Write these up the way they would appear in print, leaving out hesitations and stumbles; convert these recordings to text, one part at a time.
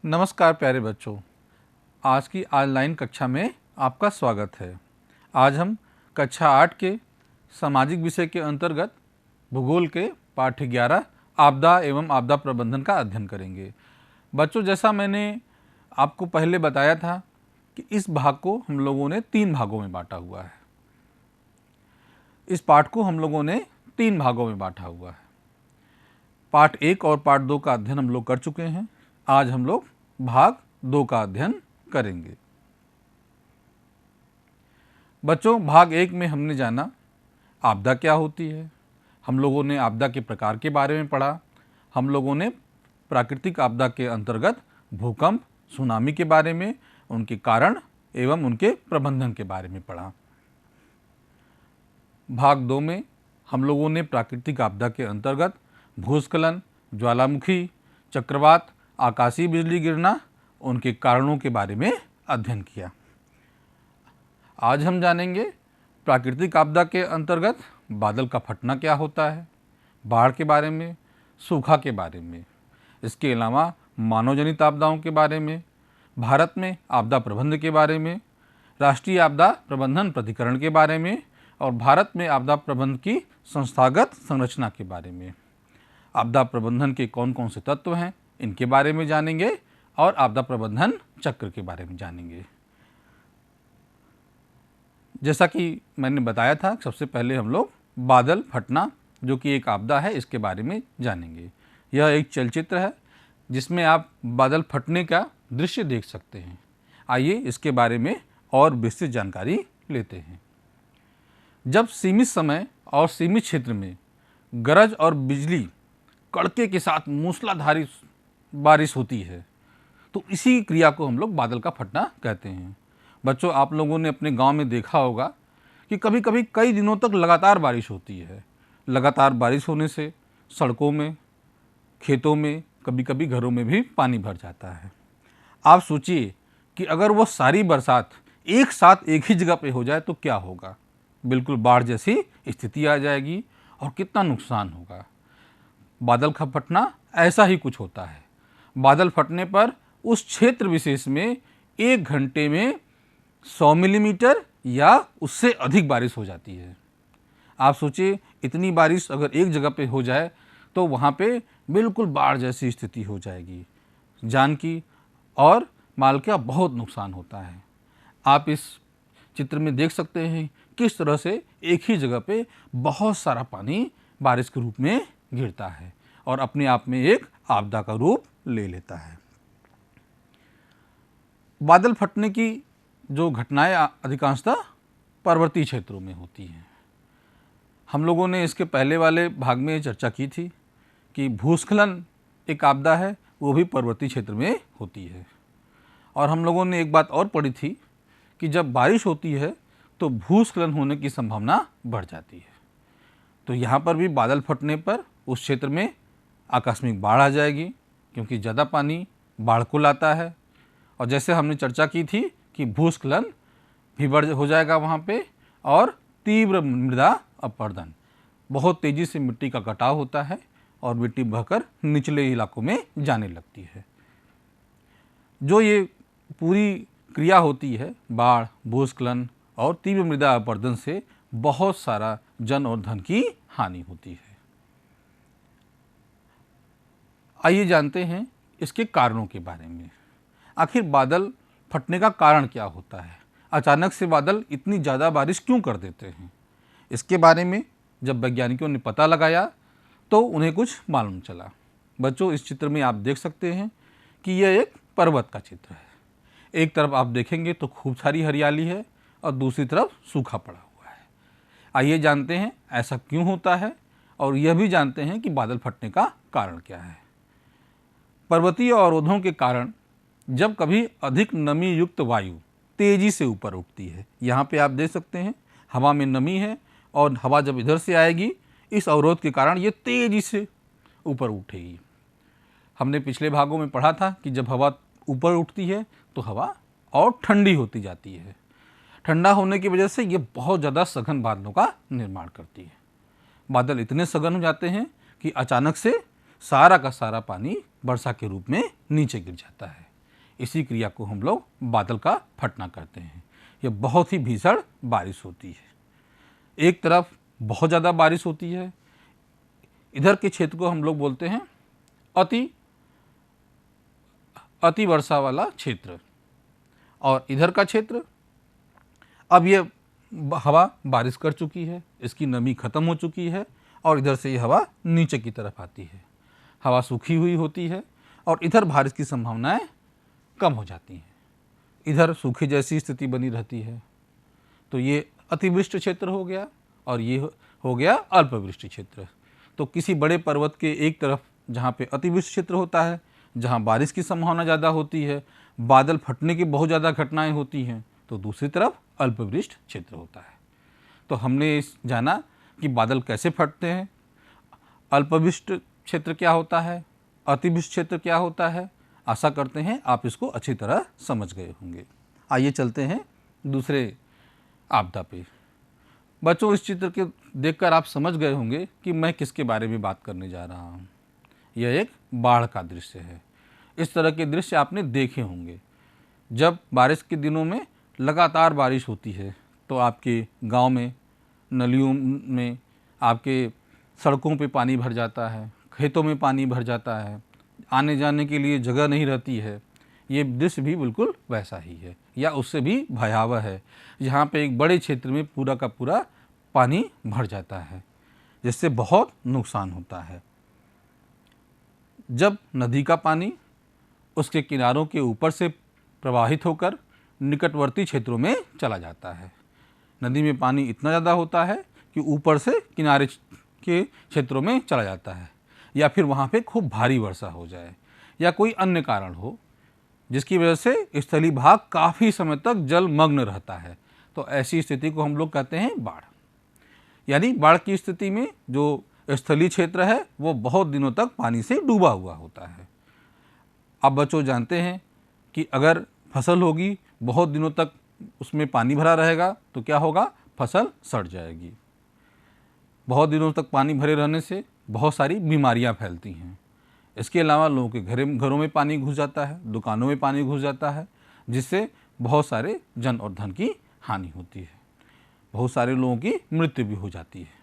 नमस्कार प्यारे बच्चों, आज की ऑनलाइन कक्षा में आपका स्वागत है। आज हम कक्षा 8 के सामाजिक विषय के अंतर्गत भूगोल के पाठ 11 आपदा एवं आपदा प्रबंधन का अध्ययन करेंगे। बच्चों, जैसा मैंने आपको पहले बताया था कि इस भाग को हम लोगों ने 3 भागों में बांटा हुआ है। इस पाठ को हम लोगों ने 3 भागों में बांटा हुआ है। पाठ 1 और पाठ 2 का अध्ययन हम लोग कर चुके हैं। आज हम लोग भाग 2 का अध्ययन करेंगे। बच्चों, भाग 1 में हमने जाना आपदा क्या होती है। हम लोगों ने आपदा के प्रकार के बारे में पढ़ा। हम लोगों ने प्राकृतिक आपदा के अंतर्गत भूकंप, सुनामी के बारे में, उनके कारण एवं उनके प्रबंधन के बारे में पढ़ा। भाग 2 में हम लोगों ने प्राकृतिक आपदा के अंतर्गत भूस्खलन, ज्वालामुखी, चक्रवात, आकाशीय बिजली गिरना, उनके कारणों के बारे में अध्ययन किया। आज हम जानेंगे प्राकृतिक आपदा के अंतर्गत बादल का फटना क्या होता है, बाढ़ के बारे में, सूखा के बारे में, इसके अलावा मानवजनित आपदाओं के बारे में, भारत में आपदा प्रबंधन के बारे में, राष्ट्रीय आपदा प्रबंधन प्राधिकरण के बारे में और भारत में आपदा प्रबंधन की संस्थागत संरचना के बारे में। आपदा प्रबंधन के कौन कौन से तत्व हैं, इनके बारे में जानेंगे और आपदा प्रबंधन चक्र के बारे में जानेंगे। जैसा कि मैंने बताया था, सबसे पहले हम लोग बादल फटना, जो कि एक आपदा है, इसके बारे में जानेंगे। यह एक चलचित्र है जिसमें आप बादल फटने का दृश्य देख सकते हैं। आइए इसके बारे में और विस्तृत जानकारी लेते हैं। जब सीमित समय और सीमित क्षेत्र में गरज और बिजली कड़के के साथ मूसलाधारी बारिश होती है तो इसी क्रिया को हम लोग बादल का फटना कहते हैं। बच्चों, आप लोगों ने अपने गांव में देखा होगा कि कभी कभी कई दिनों तक लगातार बारिश होती है। लगातार बारिश होने से सड़कों में, खेतों में, कभी कभी घरों में भी पानी भर जाता है। आप सोचिए कि अगर वो सारी बरसात एक साथ एक ही जगह पे हो जाए तो क्या होगा। बिल्कुल बाढ़ जैसी स्थिति आ जाएगी और कितना नुकसान होगा। बादल का फटना ऐसा ही कुछ होता है। बादल फटने पर उस क्षेत्र विशेष में 1 घंटे में 100 मिलीमीटर या उससे अधिक बारिश हो जाती है। आप सोचिए, इतनी बारिश अगर एक जगह पे हो जाए तो वहाँ पे बिल्कुल बाढ़ जैसी स्थिति हो जाएगी। जान की और माल का बहुत नुकसान होता है। आप इस चित्र में देख सकते हैं किस तरह से एक ही जगह पे बहुत सारा पानी बारिश के रूप में गिरता है और अपने आप में एक आपदा का रूप ले लेता है। बादल फटने की जो घटनाएं अधिकांशतः पर्वतीय क्षेत्रों में होती हैं। हम लोगों ने इसके पहले वाले भाग में चर्चा की थी कि भूस्खलन एक आपदा है, वो भी पर्वतीय क्षेत्र में होती है। और हम लोगों ने एक बात और पढ़ी थी कि जब बारिश होती है तो भूस्खलन होने की संभावना बढ़ जाती है। तो यहाँ पर भी बादल फटने पर उस क्षेत्र में आकस्मिक बाढ़ आ जाएगी, क्योंकि ज़्यादा पानी बाढ़ को लाता है। और जैसे हमने चर्चा की थी कि भूस्खलन भी बढ़ हो जाएगा वहाँ पे, और तीव्र मृदा अपरदन, बहुत तेज़ी से मिट्टी का कटाव होता है और मिट्टी बहकर निचले इलाकों में जाने लगती है। जो ये पूरी क्रिया होती है, बाढ़, भूस्खलन और तीव्र मृदा अपरदन से बहुत सारा जन और धन की हानि होती है। आइए जानते हैं इसके कारणों के बारे में। आखिर बादल फटने का कारण क्या होता है? अचानक से बादल इतनी ज़्यादा बारिश क्यों कर देते हैं? इसके बारे में जब वैज्ञानिकों ने पता लगाया तो उन्हें कुछ मालूम चला। बच्चों, इस चित्र में आप देख सकते हैं कि यह एक पर्वत का चित्र है। एक तरफ आप देखेंगे तो खूब सारी हरियाली है और दूसरी तरफ सूखा पड़ा हुआ है। आइए जानते हैं ऐसा क्यों होता है और यह भी जानते हैं कि बादल फटने का कारण क्या है। पर्वतीय अवरोधों के कारण जब कभी अधिक नमी युक्त वायु तेजी से ऊपर उठती है, यहाँ पे आप देख सकते हैं हवा में नमी है और हवा जब इधर से आएगी इस अवरोध के कारण ये तेजी से ऊपर उठेगी। हमने पिछले भागों में पढ़ा था कि जब हवा ऊपर उठती है तो हवा और ठंडी होती जाती है। ठंडा होने की वजह से ये बहुत ज़्यादा सघन बादलों का निर्माण करती है। बादल इतने सघन हो जाते हैं कि अचानक से सारा का सारा पानी वर्षा के रूप में नीचे गिर जाता है इसी क्रिया को हम लोग बादल का फटना कहते हैं। यह बहुत ही भीषण बारिश होती है। एक तरफ बहुत ज़्यादा बारिश होती है, इधर के क्षेत्र को हम लोग बोलते हैं अति वर्षा वाला क्षेत्र, और इधर का क्षेत्र अब ये हवा बारिश कर चुकी है, इसकी नमी खत्म हो चुकी है और इधर से ये हवा नीचे की तरफ आती है। हवा सूखी हुई होती है और इधर बारिश की संभावनाएं कम हो जाती हैं, इधर सूखे जैसी स्थिति बनी रहती है। तो ये अतिवृष्टि क्षेत्र हो गया और ये हो गया अल्पवृष्टि क्षेत्र। तो किसी बड़े पर्वत के एक तरफ जहाँ पे अतिवृष्टि क्षेत्र होता है, जहाँ बारिश की संभावना ज़्यादा होती है, बादल फटने की बहुत ज़्यादा घटनाएं होती हैं, तो दूसरी तरफ अल्पवृष्टि क्षेत्र होता है। तो हमने जाना कि बादल कैसे फटते हैं, अल्पवृष्टि क्षेत्र क्या होता है, अतिवृष्टि क्षेत्र क्या होता है। आशा करते हैं आप इसको अच्छी तरह समझ गए होंगे। आइए चलते हैं दूसरे आपदा पे। बच्चों, इस चित्र के देखकर आप समझ गए होंगे कि मैं किसके बारे में बात करने जा रहा हूँ। यह एक बाढ़ का दृश्य है। इस तरह के दृश्य आपने देखे होंगे। जब बारिश के दिनों में लगातार बारिश होती है तो आपके गांव में, नलियों में, आपके सड़कों पे पानी भर जाता है, खेतों में पानी भर जाता है, आने जाने के लिए जगह नहीं रहती है। ये दृश्य भी बिल्कुल वैसा ही है या उससे भी भयावह है, जहाँ पे एक बड़े क्षेत्र में पूरा का पूरा पानी भर जाता है, जिससे बहुत नुकसान होता है। जब नदी का पानी उसके किनारों के ऊपर से प्रवाहित होकर निकटवर्ती क्षेत्रों में चला जाता है, नदी में पानी इतना ज़्यादा होता है कि ऊपर से किनारे के क्षेत्रों में चला जाता है, या फिर वहाँ पे खूब भारी वर्षा हो जाए या कोई अन्य कारण हो जिसकी वजह से स्थलीय भाग काफ़ी समय तक जलमग्न रहता है, तो ऐसी स्थिति को हम लोग कहते हैं बाढ़। यानी बाढ़ की स्थिति में जो स्थलीय क्षेत्र है वो बहुत दिनों तक पानी से डूबा हुआ होता है। अब बच्चों जानते हैं कि अगर फसल होगी, बहुत दिनों तक उसमें पानी भरा रहेगा तो क्या होगा, फसल सड़ जाएगी। बहुत दिनों तक पानी भरे रहने से बहुत सारी बीमारियां फैलती हैं। इसके अलावा लोगों के घरों में पानी घुस जाता है, दुकानों में पानी घुस जाता है, जिससे बहुत सारे जन और धन की हानि होती है, बहुत सारे लोगों की मृत्यु भी हो जाती है।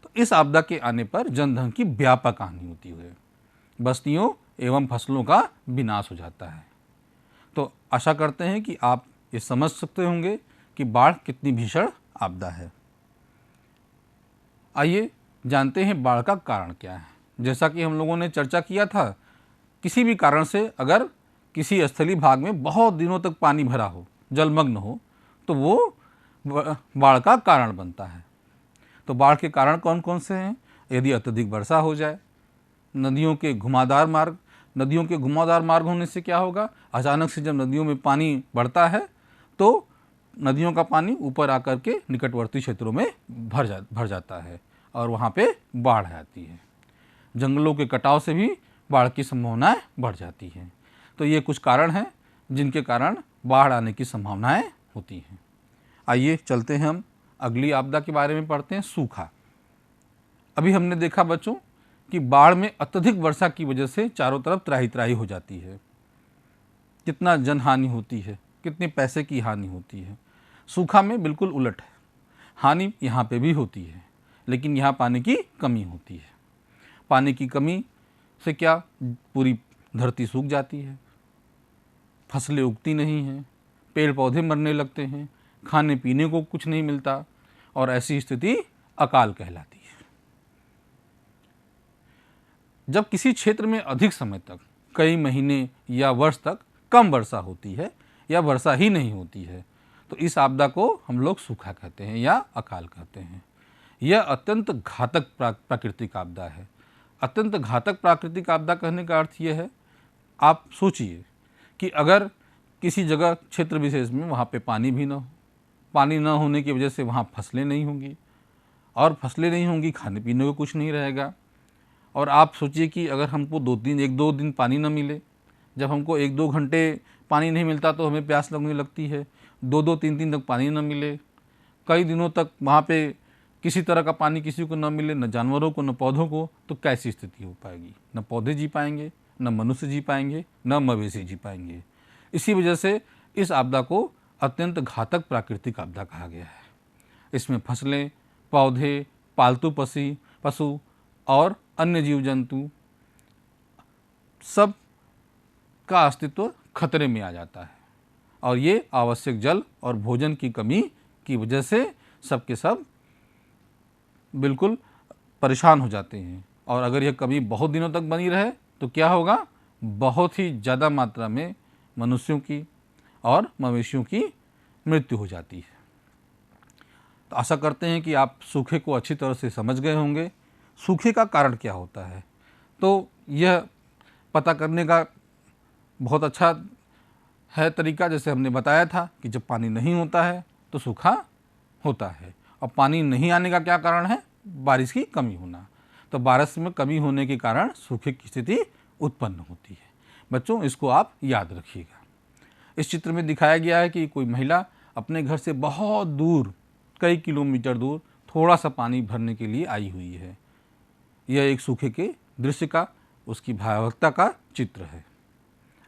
तो इस आपदा के आने पर जन धन की व्यापक हानि होती है, बस्तियों एवं फसलों का विनाश हो जाता है। तो आशा करते हैं कि आप ये समझ सकते होंगे कि बाढ़ कितनी भीषण आपदा है। आइए जानते हैं बाढ़ का कारण क्या है। जैसा कि हम लोगों ने चर्चा किया था, किसी भी कारण से अगर किसी स्थलीय भाग में बहुत दिनों तक पानी भरा हो, जलमग्न हो, तो वो बाढ़ का कारण बनता है। तो बाढ़ के कारण कौन कौन से हैं? यदि अत्यधिक वर्षा हो जाए, नदियों के घुमावदार मार्ग होने से क्या होगा, अचानक से जब नदियों में पानी बढ़ता है तो नदियों का पानी ऊपर आकर के निकटवर्ती क्षेत्रों में भर जाता है और वहाँ पे बाढ़ आती है। जंगलों के कटाव से भी बाढ़ की संभावनाएं बढ़ जाती हैं। तो ये कुछ कारण हैं जिनके कारण बाढ़ आने की संभावनाएं होती हैं। आइए चलते हैं हम अगली आपदा के बारे में पढ़ते हैं, सूखा। अभी हमने देखा बच्चों कि बाढ़ में अत्यधिक वर्षा की वजह से चारों तरफ त्राही त्राही हो जाती है, कितना जनहानि होती है, कितने पैसे की हानि होती है। सूखा में बिल्कुल उलट है, हानि यहाँ पे भी होती है, लेकिन यहाँ पानी की कमी होती है। पानी की कमी से क्या, पूरी धरती सूख जाती है, फसलें उगती नहीं हैं, पेड़ पौधे मरने लगते हैं, खाने पीने को कुछ नहीं मिलता और ऐसी स्थिति अकाल कहलाती है। जब किसी क्षेत्र में अधिक समय तक, कई महीने या वर्ष तक कम वर्षा होती है या वर्षा ही नहीं होती है, तो इस आपदा को हम लोग सूखा कहते हैं या अकाल कहते हैं। यह अत्यंत घातक प्राकृतिक आपदा है। अत्यंत घातक प्राकृतिक आपदा कहने का अर्थ यह है, आप सोचिए कि अगर किसी जगह क्षेत्र विशेष में वहाँ पे पानी भी ना हो, पानी न होने की वजह से वहाँ फसलें नहीं होंगी, और फसलें नहीं होंगी, खाने पीने को कुछ नहीं रहेगा। और आप सोचिए कि अगर हमको एक दो दिन पानी न मिले, जब हमको 1-2 घंटे पानी नहीं मिलता तो हमें प्यास लगने लगती है, 2-2 3-3 तक पानी न मिले, कई दिनों तक वहाँ पे किसी तरह का पानी किसी को न मिले, न जानवरों को न पौधों को, तो कैसी स्थिति हो पाएगी। न पौधे जी पाएंगे, न मनुष्य जी पाएंगे, न मवेशी जी पाएंगे। इसी वजह से इस आपदा को अत्यंत घातक प्राकृतिक आपदा कहा गया है। इसमें फसलें, पौधे, पालतू पशु और अन्य जीव जंतु सब का अस्तित्व खतरे में आ जाता है और ये आवश्यक जल और भोजन की कमी की वजह से सब के सब बिल्कुल परेशान हो जाते हैं। और अगर यह कमी बहुत दिनों तक बनी रहे तो क्या होगा, बहुत ही ज़्यादा मात्रा में मनुष्यों की और मवेशियों की मृत्यु हो जाती है। तो आशा करते हैं कि आप सूखे को अच्छी तरह से समझ गए होंगे। सूखे का कारण क्या होता है, तो यह पता करने का बहुत अच्छा है तरीका। जैसे हमने बताया था कि जब पानी नहीं होता है तो सूखा होता है, और पानी नहीं आने का क्या कारण है, बारिश की कमी होना। तो बारिश में कमी होने के कारण सूखे की स्थिति उत्पन्न होती है। बच्चों, इसको आप याद रखिएगा। इस चित्र में दिखाया गया है कि कोई महिला अपने घर से बहुत दूर, कई किलोमीटर दूर थोड़ा सा पानी भरने के लिए आई हुई है। यह एक सूखे के दृश्य का, उसकी भयावहता का चित्र है।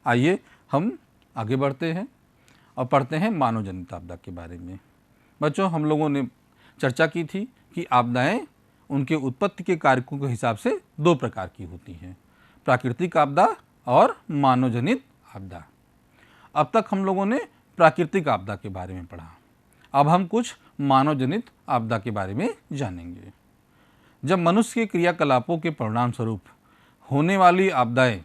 आइए हम आगे बढ़ते हैं और पढ़ते हैं मानव जनित आपदा के बारे में। बच्चों, हम लोगों ने चर्चा की थी कि आपदाएं उनके उत्पत्ति के कारकों के हिसाब से दो प्रकार की होती हैं, प्राकृतिक आपदा और मानव जनित आपदा। अब तक हम लोगों ने प्राकृतिक आपदा के बारे में पढ़ा। अब हम कुछ मानव जनित आपदा के बारे में जानेंगे। जब मनुष्य के क्रियाकलापों के परिणाम स्वरूप होने वाली आपदाएं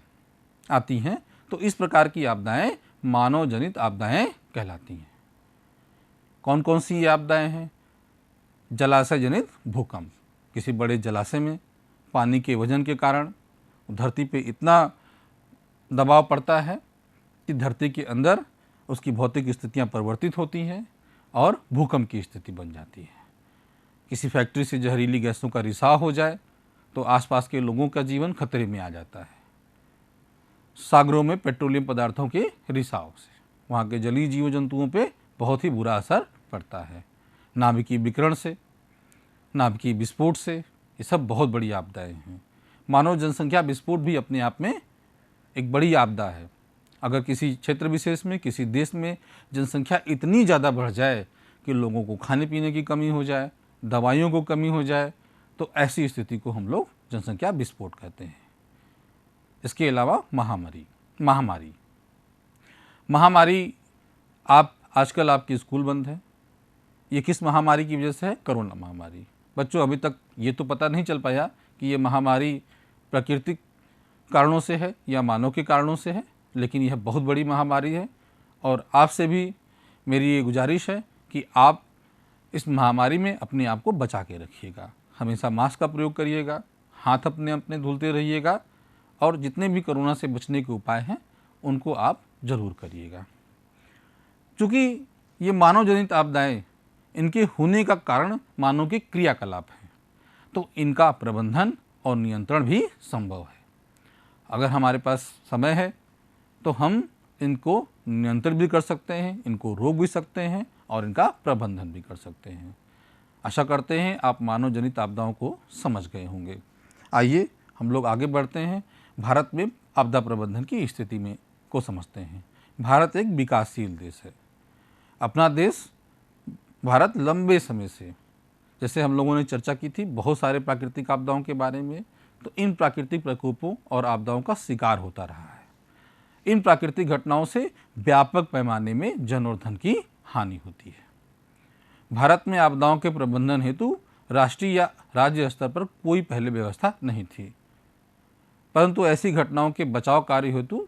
आती हैं तो इस प्रकार की आपदाएं मानव जनित आपदाएं कहलाती हैं। कौन कौन सी ये आपदाएं हैं? जलाशय जनित भूकंप। किसी बड़े जलाशय में पानी के वजन के कारण धरती पे इतना दबाव पड़ता है कि धरती के अंदर उसकी भौतिक स्थितियां परिवर्तित होती हैं और भूकंप की स्थिति बन जाती है। किसी फैक्ट्री से जहरीली गैसों का रिसाव हो जाए तो आसपास के लोगों का जीवन खतरे में आ जाता है। सागरों में पेट्रोलियम पदार्थों के रिसाव से वहाँ के जलीय जीव जंतुओं पे बहुत ही बुरा असर पड़ता है। नाभिकीय विकिरण से, नाभिकीय विस्फोट से, ये सब बहुत बड़ी आपदाएं हैं। मानव जनसंख्या विस्फोट भी अपने आप में एक बड़ी आपदा है। अगर किसी क्षेत्र विशेष में, किसी देश में जनसंख्या इतनी ज़्यादा बढ़ जाए कि लोगों को खाने पीने की कमी हो जाए, दवाइयों को कमी हो जाए, तो ऐसी स्थिति को हम लोग जनसंख्या विस्फोट कहते हैं। इसके अलावा महामारी आप आजकल आपके स्कूल बंद है। ये किस महामारी की वजह से है? कोरोना महामारी। बच्चों, अभी तक ये तो पता नहीं चल पाया कि ये महामारी प्राकृतिक कारणों से है या मानव के कारणों से है, लेकिन यह बहुत बड़ी महामारी है और आपसे भी मेरी ये गुजारिश है कि आप इस महामारी में अपने आप को बचा के रखिएगा। हमेशा मास्क का प्रयोग करिएगा, हाथ अपने अपने धुलते रहिएगा और जितने भी कोरोना से बचने के उपाय हैं उनको आप ज़रूर करिएगा। चूँकि ये मानव जनित आपदाएँ, इनके होने का कारण मानव के क्रियाकलाप हैं, तो इनका प्रबंधन और नियंत्रण भी संभव है। अगर हमारे पास समय है तो हम इनको नियंत्रित भी कर सकते हैं, इनको रोक भी सकते हैं और इनका प्रबंधन भी कर सकते हैं। आशा करते हैं आप मानव जनित आपदाओं को समझ गए होंगे। आइए हम लोग आगे बढ़ते हैं, भारत में आपदा प्रबंधन की स्थिति में को समझते हैं। भारत एक विकासशील देश है। अपना देश भारत लंबे समय से, जैसे हम लोगों ने चर्चा की थी बहुत सारे प्राकृतिक आपदाओं के बारे में, तो इन प्राकृतिक प्रकोपों और आपदाओं का शिकार होता रहा है। इन प्राकृतिक घटनाओं से व्यापक पैमाने में जन और धन की हानि होती है। भारत में आपदाओं के प्रबंधन हेतु राष्ट्रीय या राज्य स्तर पर कोई पहले व्यवस्था नहीं थी, परंतु ऐसी घटनाओं के बचाव कार्य हेतु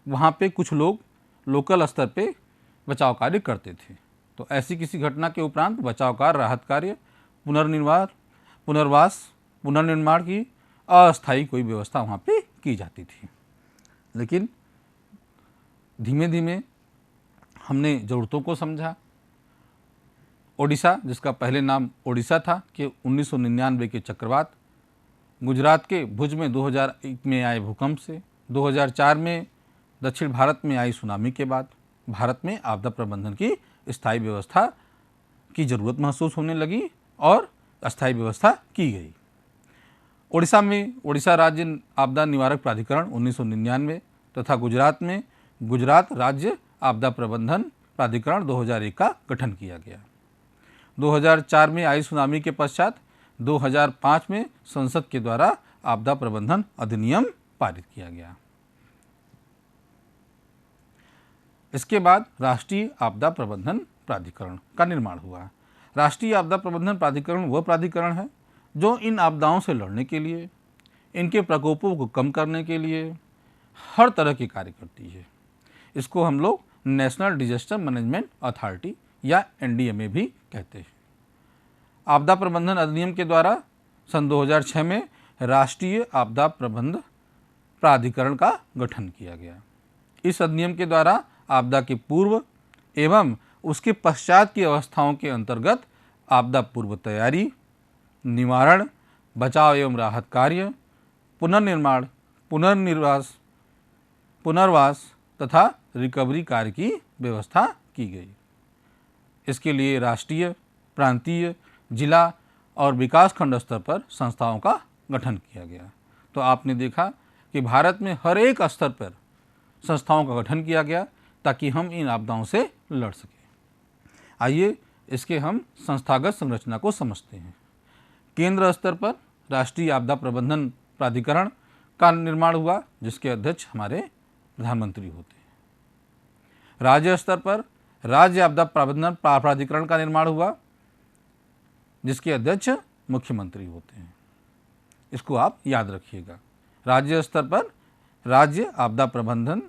वहाँ पे कुछ लोग लोकल स्तर पे बचाव कार्य करते थे। तो ऐसी किसी घटना के उपरांत बचाव कार्य, राहत कार्य, पुनर्निर्माण की अस्थायी कोई व्यवस्था वहाँ पे की जाती थी। लेकिन धीमे धीमे हमने ज़रूरतों को समझा। ओडिशा, जिसका पहले नाम ओडिशा था, कि 1999 के चक्रवात, गुजरात के भुज में 2001 में आए भूकंप से, 2004 में दक्षिण भारत में आई सुनामी के बाद भारत में आपदा प्रबंधन की स्थायी व्यवस्था की ज़रूरत महसूस होने लगी और अस्थायी व्यवस्था की गई। ओडिशा में ओडिशा राज्य आपदा निवारक प्राधिकरण 1999 तथा गुजरात में गुजरात राज्य आपदा प्रबंधन प्राधिकरण 2001 का गठन किया गया। 2004 में आई सुनामी के पश्चात 2005 में संसद के द्वारा आपदा प्रबंधन अधिनियम पारित किया गया। इसके बाद राष्ट्रीय आपदा प्रबंधन प्राधिकरण का निर्माण हुआ। राष्ट्रीय आपदा प्रबंधन प्राधिकरण वह प्राधिकरण है जो इन आपदाओं से लड़ने के लिए, इनके प्रकोपों को कम करने के लिए हर तरह के कार्य करती है। इसको हम लोग नेशनल डिजास्टर मैनेजमेंट अथॉरिटी या NDMA भी कहते हैं। आपदा प्रबंधन अधिनियम के द्वारा सन 2006 में राष्ट्रीय आपदा प्रबंधन प्राधिकरण का गठन किया गया। इस अधिनियम के द्वारा आपदा के पूर्व एवं उसके पश्चात की अवस्थाओं के अंतर्गत आपदा पूर्व तैयारी, निवारण, बचाव एवं राहत कार्य, पुनर्निर्माण, पुनर्वास तथा रिकवरी कार्य की व्यवस्था की गई। इसके लिए राष्ट्रीय, प्रांतीय, जिला और विकास खंड स्तर पर संस्थाओं का गठन किया गया। तो आपने देखा कि भारत में हर एक स्तर पर संस्थाओं का गठन किया गया ताकि हम इन आपदाओं से लड़ सकें। आइए इसके हम संस्थागत संरचना को समझते हैं। केंद्र स्तर पर राष्ट्रीय आपदा प्रबंधन प्राधिकरण का निर्माण हुआ, जिसके अध्यक्ष हमारे प्रधानमंत्री होते हैं। राज्य स्तर पर राज्य आपदा प्रबंधन प्राधिकरण का निर्माण हुआ, जिसके अध्यक्ष मुख्यमंत्री होते हैं। इसको आप याद रखिएगा। राज्य स्तर पर राज्य आपदा प्रबंधन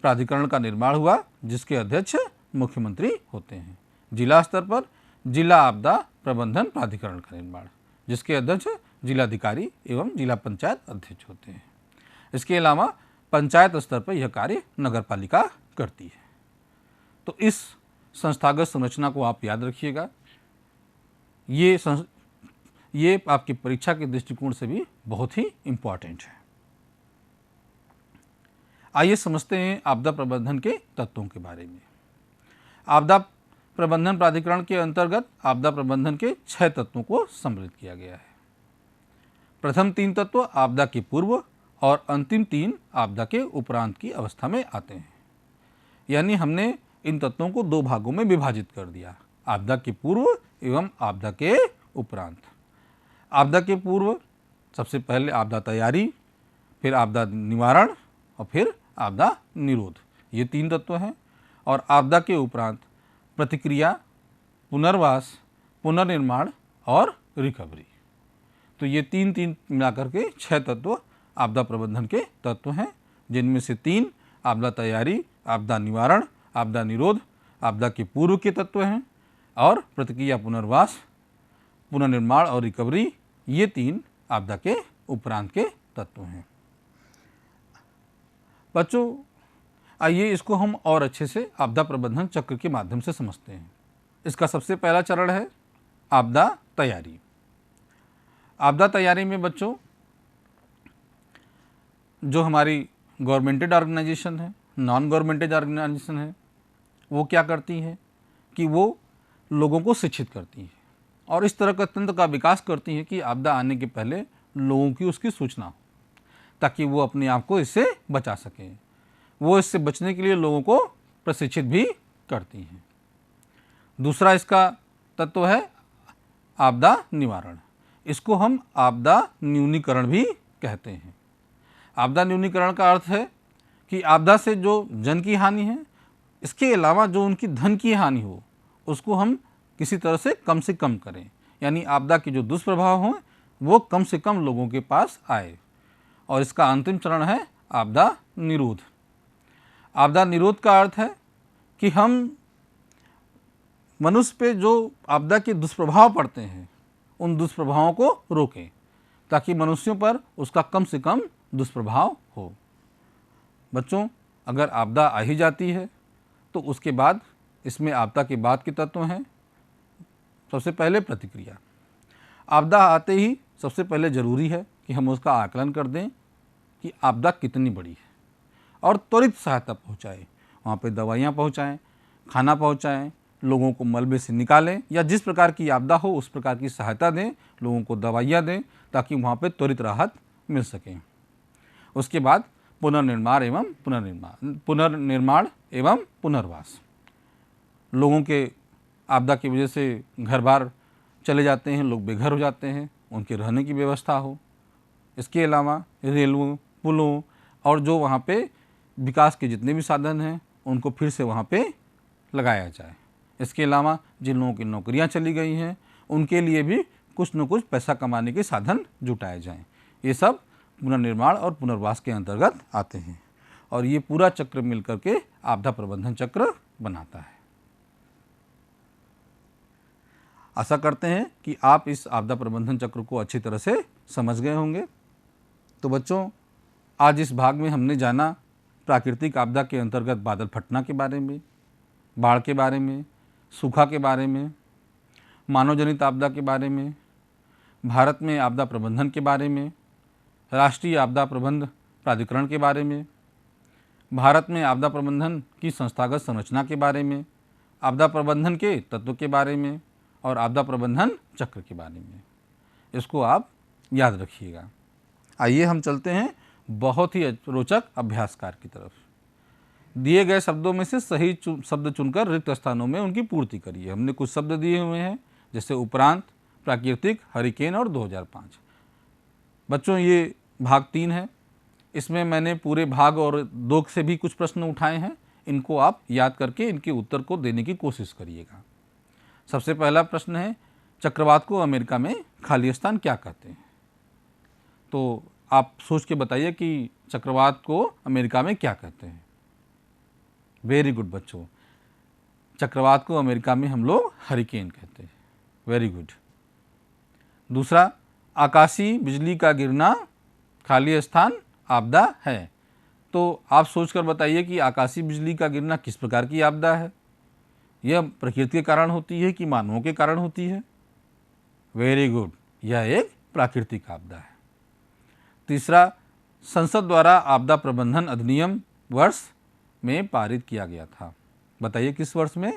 प्राधिकरण का निर्माण हुआ, जिसके अध्यक्ष मुख्यमंत्री होते हैं। जिला स्तर पर जिला आपदा प्रबंधन प्राधिकरण का निर्माण, जिसके अध्यक्ष जिलाधिकारी एवं जिला पंचायत अध्यक्ष होते हैं। इसके अलावा पंचायत स्तर पर यह कार्य नगर पालिका करती है। तो इस संस्थागत संरचना को आप याद रखिएगा। ये आपकी परीक्षा के दृष्टिकोण से भी बहुत ही इम्पॉर्टेंट है। आइए समझते हैं आपदा प्रबंधन के तत्वों के बारे में। आपदा प्रबंधन प्राधिकरण के अंतर्गत आपदा प्रबंधन के 6 तत्वों को सम्मिलित किया गया है। प्रथम 3 तत्व आपदा के पूर्व और अंतिम 3 आपदा के उपरांत की अवस्था में आते हैं। यानी हमने इन तत्वों को 2 भागों में विभाजित कर दिया, आपदा के पूर्व एवं आपदा के उपरांत। आपदा के पूर्व सबसे पहले आपदा तैयारी, फिर आपदा निवारण और फिर आपदा निरोध, ये 3 तत्व हैं। और आपदा के उपरांत प्रतिक्रिया, पुनर्वास, पुनर्निर्माण और रिकवरी। तो ये 3 मिलाकर के 6 तत्व आपदा प्रबंधन के तत्व हैं, जिनमें से 3 आपदा तैयारी, आपदा निवारण, आपदा निरोध आपदा के पूर्व के तत्व हैं, और प्रतिक्रिया, पुनर्वास, पुनर्निर्माण और रिकवरी ये 3 आपदा के उपरांत के तत्व हैं। बच्चों, आइए इसको हम और अच्छे से आपदा प्रबंधन चक्र के माध्यम से समझते हैं। इसका सबसे पहला चरण है आपदा तैयारी। आपदा तैयारी में बच्चों जो हमारी गवर्नमेंटेड ऑर्गेनाइजेशन है, नॉन गवर्नमेंटेड ऑर्गेनाइजेशन है, वो क्या करती है कि वो लोगों को शिक्षित करती है और इस तरह का तंत्र का विकास करती है कि आपदा आने के पहले लोगों की उसकी सूचना हो, ताकि वो अपने आप को इससे बचा सकें। वो इससे बचने के लिए लोगों को प्रशिक्षित भी करती हैं। दूसरा इसका तत्व है आपदा निवारण। इसको हम आपदा न्यूनीकरण भी कहते हैं। आपदा न्यूनीकरण का अर्थ है कि आपदा से जो जन की हानि है, इसके अलावा जो उनकी धन की हानि हो, उसको हम किसी तरह से कम करें। यानी आपदा के जो दुष्प्रभाव हों वो कम से कम लोगों के पास आए। और इसका अंतिम चरण है आपदा निरोध। आपदा निरोध का अर्थ है कि हम मनुष्य पे जो आपदा के दुष्प्रभाव पड़ते हैं, उन दुष्प्रभावों को रोकें ताकि मनुष्यों पर उसका कम से कम दुष्प्रभाव हो। बच्चों, अगर आपदा आ ही जाती है तो उसके बाद इसमें आपदा के बाद के तत्व हैं। सबसे पहले प्रतिक्रिया। आपदा आते ही सबसे पहले ज़रूरी है कि हम उसका आकलन कर दें कि आपदा कितनी बड़ी है और त्वरित सहायता पहुंचाएं। वहाँ पे दवाइयाँ पहुंचाएं, खाना पहुंचाएं, लोगों को मलबे से निकालें या जिस प्रकार की आपदा हो उस प्रकार की सहायता दें, लोगों को दवाइयाँ दें ताकि वहाँ पे त्वरित राहत मिल सके। उसके बाद पुनर्निर्माण एवं पुनर्वास। लोगों के आपदा की वजह से घर बार चले जाते हैं, लोग बेघर हो जाते हैं, उनके रहने की व्यवस्था हो। इसके अलावा रेलों, पुलों और जो वहाँ पे विकास के जितने भी साधन हैं उनको फिर से वहाँ पे लगाया जाए। इसके अलावा जिन लोगों की नौकरियाँ चली गई हैं उनके लिए भी कुछ न कुछ पैसा कमाने के साधन जुटाए जाएं। ये सब पुनर्निर्माण और पुनर्वास के अंतर्गत आते हैं और ये पूरा चक्र मिलकर के आपदा प्रबंधन चक्र बनाता है। आशा करते हैं कि आप इस आपदा प्रबंधन चक्र को अच्छी तरह से समझ गए होंगे। तो बच्चों, आज इस भाग में हमने जाना प्राकृतिक आपदा के अंतर्गत बादल फटना के बारे में, बाढ़ के बारे में, सूखा के बारे में, मानवजनित आपदा के बारे में, भारत में आपदा प्रबंधन के बारे में, राष्ट्रीय आपदा प्रबंधन प्राधिकरण के बारे में, भारत में आपदा प्रबंधन की संस्थागत संरचना के बारे में, आपदा प्रबंधन के तत्व के बारे में और आपदा प्रबंधन चक्र के बारे में। इसको आप याद रखिएगा। आइए हम चलते हैं बहुत ही रोचक अभ्यास कार्य की तरफ। दिए गए शब्दों में से सही शब्द चुनकर रिक्त स्थानों में उनकी पूर्ति करिए। हमने कुछ शब्द दिए हुए हैं जैसे उपरांत, प्राकृतिक, हरिकेन और 2005। बच्चों, ये भाग 3 है। इसमें मैंने पूरे भाग और 2 से भी कुछ प्रश्न उठाए हैं। इनको आप याद करके इनके उत्तर को देने की कोशिश करिएगा। सबसे पहला प्रश्न है, चक्रवात को अमेरिका में खाली स्थान क्या कहते हैं? तो आप सोच के बताइए कि चक्रवात को अमेरिका में क्या कहते हैं। वेरी गुड बच्चों, चक्रवात को अमेरिका में हम लोग हरिकेन कहते हैं। Very good. दूसरा, आकाशीय बिजली का गिरना खाली स्थान आपदा है। तो आप सोचकर बताइए कि आकाशीय बिजली का गिरना किस प्रकार की आपदा है। यह प्रकृति के कारण होती है कि मानवों के कारण होती है? वेरी गुड, यह एक प्राकृतिक आपदा है। तीसरा, संसद द्वारा आपदा प्रबंधन अधिनियम वर्ष में पारित किया गया था। बताइए किस वर्ष में?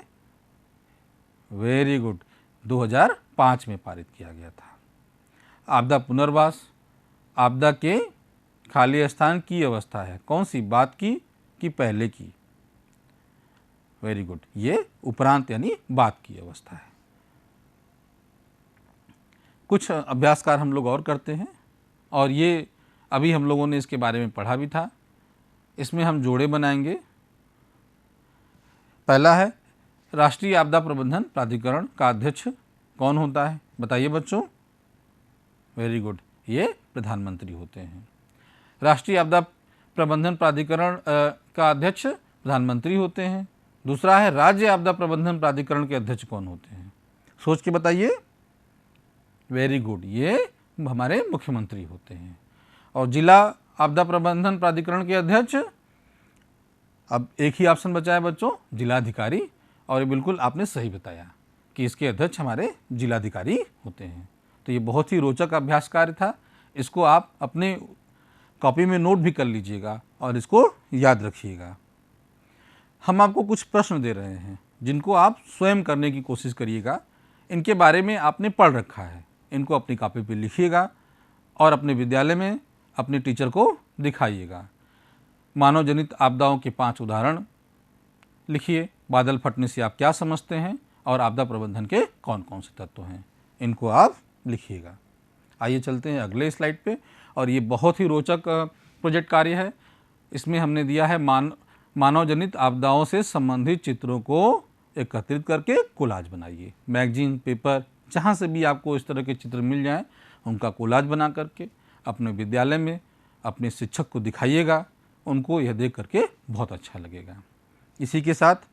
वेरी गुड, 2005 में पारित किया गया था। आपदा पुनर्वास आपदा के खाली स्थान की अवस्था है। कौन सी, बात की कि पहले की? वेरी गुड, ये उपरांत यानी बात की अवस्था है। कुछ अभ्यास कार्य हम लोग और करते हैं और ये अभी हम लोगों ने इसके बारे में पढ़ा भी था। इसमें हम जोड़े बनाएंगे। पहला है, राष्ट्रीय आपदा प्रबंधन प्राधिकरण का अध्यक्ष कौन होता है? बताइए बच्चों। वेरी गुड, ये प्रधानमंत्री होते हैं। राष्ट्रीय आपदा प्रबंधन प्राधिकरण का अध्यक्ष प्रधानमंत्री होते हैं। दूसरा है, राज्य आपदा प्रबंधन प्राधिकरण के अध्यक्ष कौन होते हैं? सोच के बताइए। वेरी गुड, ये हमारे मुख्यमंत्री होते हैं। और जिला आपदा प्रबंधन प्राधिकरण के अध्यक्ष, अब एक ही ऑप्शन बचा है बच्चों, जिलाधिकारी। और ये बिल्कुल आपने सही बताया कि इसके अध्यक्ष हमारे जिलाधिकारी होते हैं। तो ये बहुत ही रोचक अभ्यास कार्य था। इसको आप अपने कॉपी में नोट भी कर लीजिएगा और इसको याद रखिएगा। हम आपको कुछ प्रश्न दे रहे हैं जिनको आप स्वयं करने की कोशिश करिएगा। इनके बारे में आपने पढ़ रखा है, इनको अपनी कॉपी पे लिखिएगा और अपने विद्यालय में अपने टीचर को दिखाइएगा। मानव जनित आपदाओं के 5 उदाहरण लिखिए। बादल फटने से आप क्या समझते हैं और आपदा प्रबंधन के कौन कौन से तत्व हैं, इनको आप लिखिएगा। आइए चलते हैं अगले स्लाइड पे। और ये बहुत ही रोचक प्रोजेक्ट कार्य है। इसमें हमने दिया है मानव जनित आपदाओं से संबंधित चित्रों को एकत्रित करके कोलाज बनाइए। मैगजीन, पेपर, जहाँ से भी आपको इस तरह के चित्र मिल जाएं उनका कोलाज बना करके अपने विद्यालय में अपने शिक्षक को दिखाइएगा। उनको यह देख करके बहुत अच्छा लगेगा। इसी के साथ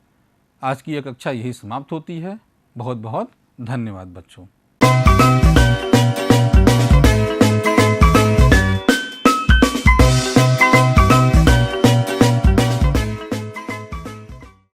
आज की यह कक्षा यही समाप्त होती है। बहुत बहुत धन्यवाद बच्चों।